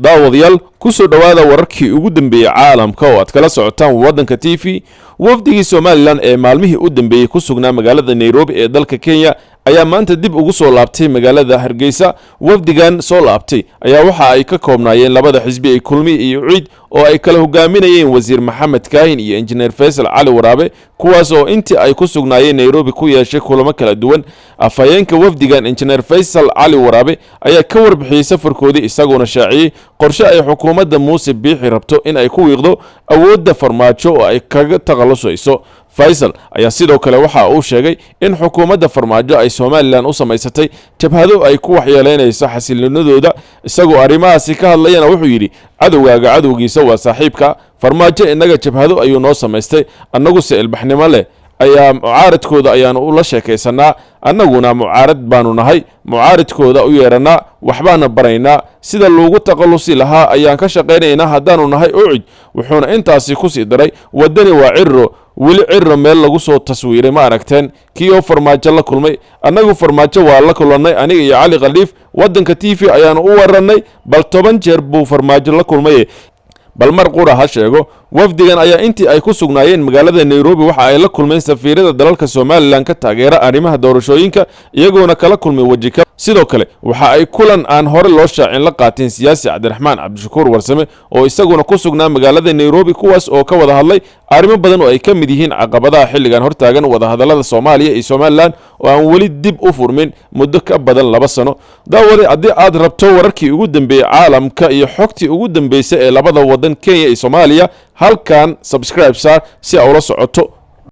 daawadayaal ku soo dhawaada wararkii ugu dambeeyay caalamka oo aad kala socotaan wadanka TV. wafdigii Somaliland ee maalmihii u dambeeyay ku sugnaa magaalada Nairobi ee dalka Kenya ayaa maanta dib ugu soo laabtay magaalada Hargeysa. wafdigan soo laabtay ayaa waxa ay ka koobnaayeen labada xisbi ee Kulmi iyo Ciid oo ay kala hogaaminayeen wasiir Maxamed Kaahin iyo Engineer Faisal Cali Waraabe, kuwaas oo intii ay ku sugnaayeen Nairobi ku yeeshay kulamo kala duwan. afhayeenka wafdigan Engineer Faisal Cali Waraabe ayaa ka warbixiyay safarkoodii isagoo shaaciyay qorshe ay xukuumadda Muuse Biixi rabto in ay ku wiiqdo awoodda farmaajo oo ay kaga taqalusayso. Faisal ayaa sidoo kale waxa uu sheegay in xukuumadda farmaajo ay Somaliland u samaysatay jabhado ay ku waxyeeleynayso xasiloonidooda. isagoo arrimahaasi ka hadlayana wuxuu yiri cadowgaaga cadowgiisa waa saaxiibka. farmaajo inaga jabhado ayuu noo samaystay, annagu si ilbaxnimo leh ayaa mucaaradkooda ayaanu ula sheekaysanaa, annaguna mucaarad baanu nahay, mucaaradkooda u yeeranaa, waxbaana baraynaa, sida loogu taqalusi lahaa ayaan ka shaqaynaynaa haddaanu nahay Ucid. wuxuuna intaasi ku sii daray wadani waa cirro, weli cirro meel lagu soo taswiiray ma aragteen, kii oo farmaajo la kulmay. annagu farmaajo waa la kulannay, aniga iyo Cali Khaliif wadanka TV ayaanu u warannay, bal 10 jeer buu farmaajo la kulmay. bal mar qura ha sheego wafdigan ayaa intii ay ku sugnaayeen magaalada Nairobi waxa ay la kulmeen safiirada dalalka Somaliland ka taageera arrimaha doorashooyinka, iyagoona kala kulmay wajika. sidoo kale waxa ay kulan aan hore loo shaacin la qaateen siyaasi Cabdiraxmaan Cabdishakuur Warsame oo isaguna ku sugnaa magaalada Nairobi, kuwaas oo ka wada hadlay arrimo badan oo ay ka mid yihiin caqabadaha xilligan hortaagan wada hadallada Soomaaliya iyo Somaliland oo aan weli dib u furmin muddo ka badan 2 sano. daawade haddii aad rabto wararkii ugu dambeeyay caalamka iyo xogtii ugu dambeysay ee labada wadan Kenya iyo Soomaaliya, halkan subscribe saar si aad ula socoto